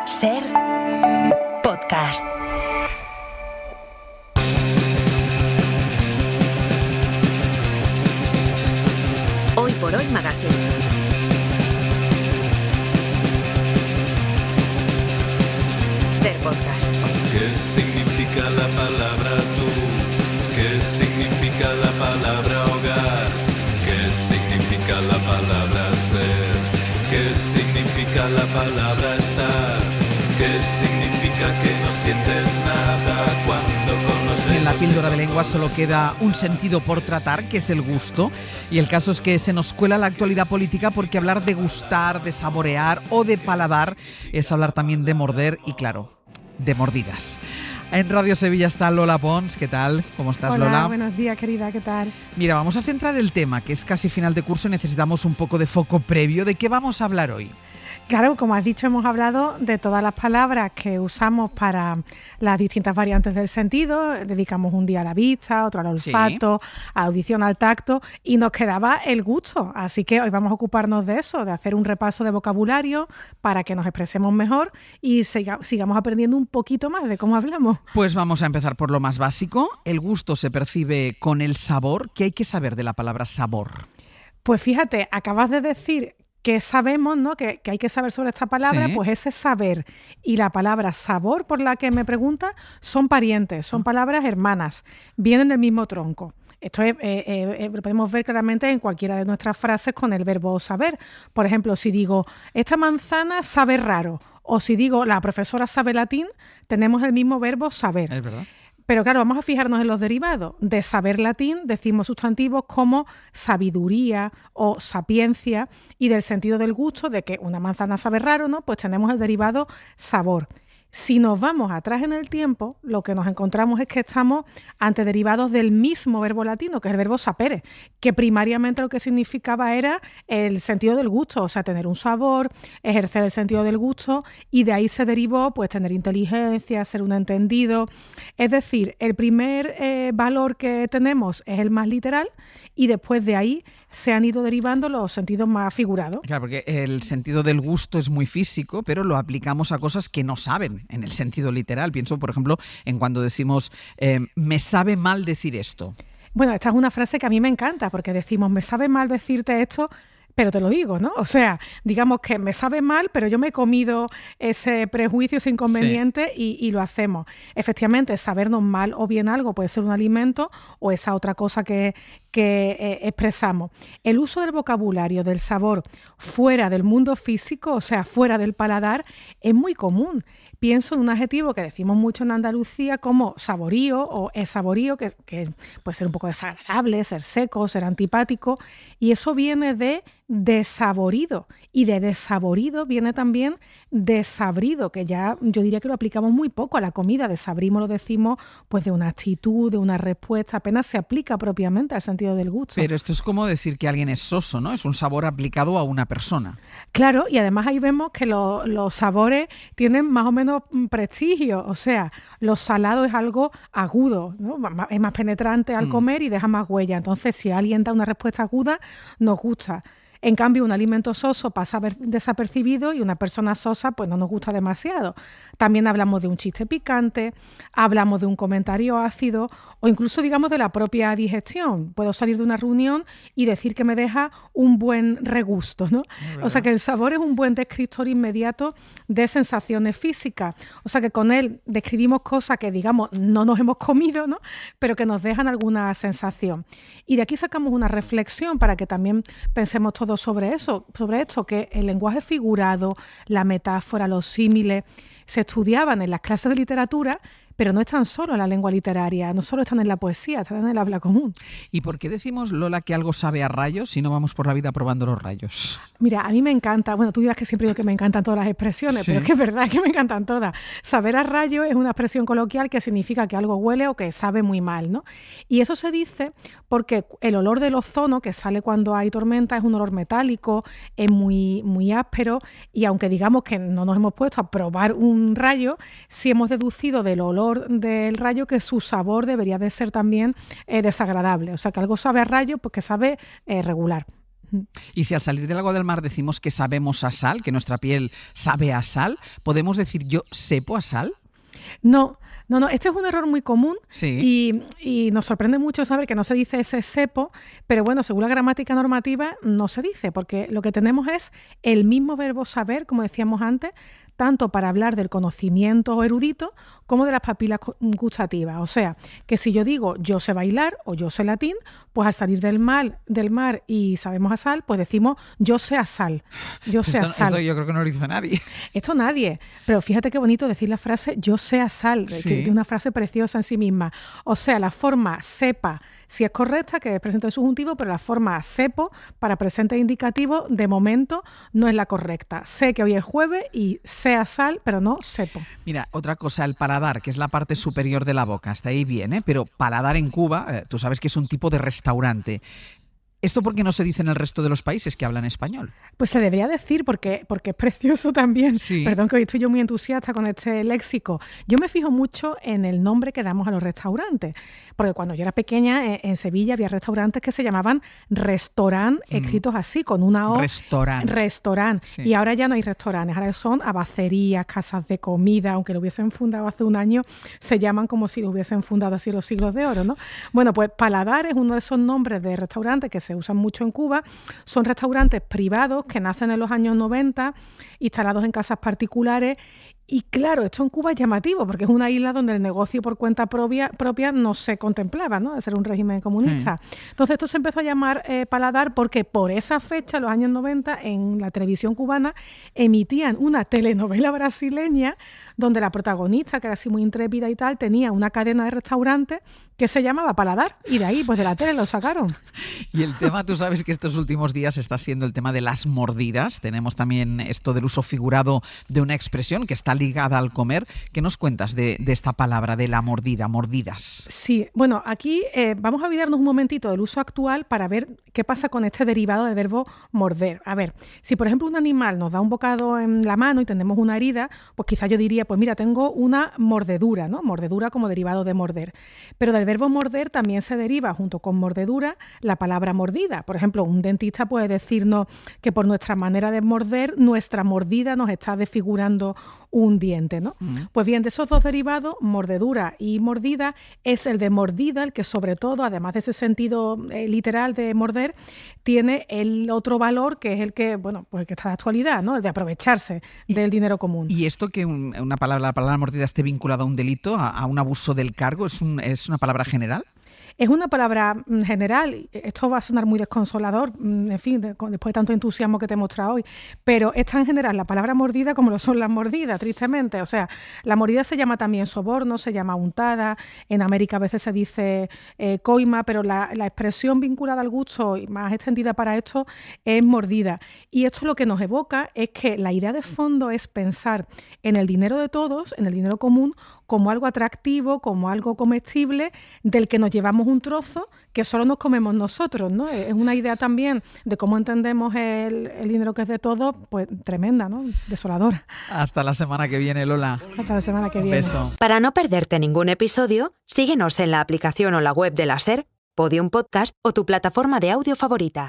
Ser podcast. Hoy por hoy Magazine. Ser podcast. ¿Qué significa la palabra tú? ¿Qué significa la palabra hogar? ¿Qué significa la palabra ser? ¿Qué significa la palabra estar? ¿Qué significa que no sientes nada cuando conoces? En la píldora de lengua solo queda un sentido por tratar, que es el gusto. Y el caso es que se nos cuela la actualidad política porque hablar de gustar, de saborear o de paladar es hablar también de morder y, claro, de mordidas. En Radio Sevilla está Lola Pons. ¿Qué tal? ¿Cómo estás, Hola, Lola? buenos días, querida. ¿Qué tal? Mira, vamos a centrar el tema, que es casi final de curso y necesitamos un poco de foco previo. ¿De qué vamos a hablar hoy? Claro, como has dicho, hemos hablado de todas las palabras que usamos para las distintas variantes del sentido. Dedicamos un día a la vista, otro al olfato, a la audición, al tacto, y nos quedaba el gusto. Así que hoy vamos a ocuparnos de eso, de hacer un repaso de vocabulario para que nos expresemos mejor y sigamos aprendiendo un poquito más de cómo hablamos. Pues vamos a empezar por lo más básico. El gusto se percibe con el sabor. ¿Qué hay que saber de la palabra sabor? Pues fíjate, acabas de decir que sabemos, ¿no? que hay que saber sobre esta palabra, sí. Pues ese saber y la palabra sabor, por la que me pregunta, son parientes, son palabras hermanas, vienen del mismo tronco. Esto lo podemos ver claramente en cualquiera de nuestras frases con el verbo saber. Por ejemplo, si digo, esta manzana sabe raro, o si digo, la profesora sabe latín, tenemos el mismo verbo saber. Es verdad. Pero claro, vamos a fijarnos en los derivados. De saber latín decimos sustantivos como sabiduría o sapiencia, y del sentido del gusto, de que una manzana sabe raro, ¿no? Pues tenemos el derivado sabor. Si nos vamos atrás en el tiempo, lo que nos encontramos es que estamos ante derivados del mismo verbo latino, que es el verbo sapere, que primariamente lo que significaba era el sentido del gusto, o sea, tener un sabor, ejercer el sentido del gusto, y de ahí se derivó pues tener inteligencia, ser un entendido. Es decir, el primer valor que tenemos es el más literal, y después de ahí se han ido derivando los sentidos más figurados. Claro, porque el sentido del gusto es muy físico, pero lo aplicamos a cosas que no saben en el sentido literal. Pienso, por ejemplo, en cuando decimos, me sabe mal decir esto. Bueno, esta es una frase que a mí me encanta, porque decimos, me sabe mal decirte esto, pero te lo digo, ¿no? O sea, digamos que me sabe mal, pero yo me he comido ese prejuicio, ese inconveniente, sí. y lo hacemos. Efectivamente, sabernos mal o bien algo puede ser un alimento o esa otra cosa que expresamos. El uso del vocabulario, del sabor, fuera del mundo físico, o sea, fuera del paladar, es muy común. Pienso en un adjetivo que decimos mucho en Andalucía como saborío o esaborío, que puede ser un poco desagradable, ser seco, ser antipático, y eso viene de desaborido, y de desaborido viene también desabrido, que ya yo diría que lo aplicamos muy poco a la comida. Desabrimos lo decimos pues de una actitud, de una respuesta, apenas se aplica propiamente al sentido del gusto. Pero esto es como decir que alguien es soso, ¿no? Es un sabor aplicado a una persona. Claro, y además ahí vemos que los sabores tienen más o menos prestigio, o sea, lo salado es algo agudo, ¿no? Es más penetrante al comer y deja más huella. Entonces, si alguien da una respuesta aguda, nos gusta. En cambio, un alimento soso pasa desapercibido y una persona sosa pues no nos gusta demasiado. También hablamos de un chiste picante, hablamos de un comentario ácido o incluso, digamos, de la propia digestión. Puedo salir de una reunión y decir que me deja un buen regusto, ¿no? O sea, que el sabor es un buen descriptor inmediato de sensaciones físicas. O sea, que con él describimos cosas que, digamos, no nos hemos comido, ¿no? Pero que nos dejan alguna sensación. Y de aquí sacamos una reflexión para que también pensemos todos sobre esto, que el lenguaje figurado, la metáfora, los símiles, se estudiaban en las clases de literatura, pero no están solo en la lengua literaria, no solo están en la poesía, están en el habla común. ¿Y por qué decimos, Lola, que algo sabe a rayos si no vamos por la vida probando los rayos? Mira, a mí me encanta, bueno, tú dirás que siempre digo que me encantan todas las expresiones, sí. Pero es que es verdad que me encantan todas. Saber a rayos es una expresión coloquial que significa que algo huele o que sabe muy mal, ¿no? Y eso se dice porque el olor del ozono que sale cuando hay tormenta es un olor metálico, es muy, muy áspero, y aunque digamos que no nos hemos puesto a probar un rayo, sí hemos deducido del olor del rayo que su sabor debería de ser también desagradable. O sea, que algo sabe a rayo porque sabe regular. Y si al salir del agua del mar decimos que sabemos a sal, que nuestra piel sabe a sal, ¿podemos decir yo sepo a sal? No, este es un error muy común. Sí. Y nos sorprende mucho saber que no se dice ese sepo, pero bueno, según la gramática normativa no se dice, porque lo que tenemos es el mismo verbo saber, como decíamos antes, tanto para hablar del conocimiento erudito como de las papilas gustativas. O sea, que si yo digo yo sé bailar o yo sé latín, pues al salir del mar y sabemos a sal, pues decimos yo sé a sal. Yo sé a sal. Esto yo creo que no lo dice nadie. Esto nadie. Pero fíjate qué bonito decir la frase yo sé a sal, Sí. que es una frase preciosa en sí misma. O sea, la forma sepa, si es correcta, que es presente de subjuntivo, pero la forma sepo para presente indicativo, de momento, no es la correcta. Sé que hoy es jueves y sé a sal, pero no sepo. Mira, otra cosa, el paladar, que es la parte superior de la boca, hasta ahí bien, ¿eh? Pero paladar en Cuba, tú sabes que es un tipo de restaurante. ¿Esto por qué no se dice en el resto de los países que hablan español? Pues se debería decir porque es precioso también. Sí. Perdón que hoy estoy yo muy entusiasta con este léxico. Yo me fijo mucho en el nombre que damos a los restaurantes, porque cuando yo era pequeña en Sevilla había restaurantes que se llamaban restaurant, escritos así, con una O. Restaurant. Sí. Y ahora ya no hay restaurantes, ahora son abacerías, casas de comida, aunque lo hubiesen fundado hace un año, se llaman como si lo hubiesen fundado así los siglos de oro, ¿no? Bueno, pues paladar es uno de esos nombres de restaurantes que se usan mucho en Cuba. Son restaurantes privados que nacen en los años 90, instalados en casas particulares. Y claro, esto en Cuba es llamativo, porque es una isla donde el negocio por cuenta propia no se contemplaba, ¿no? De ser un régimen comunista. Entonces esto se empezó a llamar paladar porque por esa fecha, los años 90, en la televisión cubana emitían una telenovela brasileña donde la protagonista, que era así muy intrépida y tal, tenía una cadena de restaurantes que se llamaba Paladar, y de ahí, pues de la tele lo sacaron. Y el tema, tú sabes que estos últimos días está siendo el tema de las mordidas. Tenemos también esto del uso figurado de una expresión que está ligada al comer. ¿Qué nos cuentas de esta palabra, de la mordida, mordidas? Sí, bueno, aquí vamos a olvidarnos un momentito del uso actual para ver qué pasa con este derivado del verbo morder. A ver, si por ejemplo un animal nos da un bocado en la mano y tenemos una herida, pues quizá yo diría, pues mira, tengo una mordedura, ¿no? Mordedura como derivado de morder. Pero del verbo morder también se deriva, junto con mordedura, la palabra mordida. Por ejemplo, un dentista puede decirnos que por nuestra manera de morder, nuestra mordida nos está desfigurando un diente, ¿no? Pues bien, de esos dos derivados, mordedura y mordida, es el de mordida el que sobre todo, además de ese sentido literal de morder, tiene el otro valor que es el que, bueno, pues el que está de actualidad, ¿no? El de aprovecharse del dinero común. ¿Y esto que la palabra mordida esté vinculada a un delito, a un abuso del cargo, es una palabra general? Es una palabra general, esto va a sonar muy desconsolador, en fin, después de tanto entusiasmo que te he mostrado hoy, pero es tan general la palabra mordida como lo son las mordidas, tristemente. O sea, la mordida se llama también soborno, se llama untada, en América a veces se dice coima, pero la expresión vinculada al gusto y más extendida para esto es mordida. Y esto lo que nos evoca es que la idea de fondo es pensar en el dinero de todos, en el dinero común, como algo atractivo, como algo comestible, del que nos llevamos un trozo que solo nos comemos nosotros, ¿no? Es una idea también de cómo entendemos el dinero que es de todos, pues tremenda, ¿no? Desoladora. Hasta la semana que viene, Lola. Hasta la semana que viene. Beso. Para no perderte ningún episodio, síguenos en la aplicación o la web de la SER, Podium Podcast o tu plataforma de audio favorita.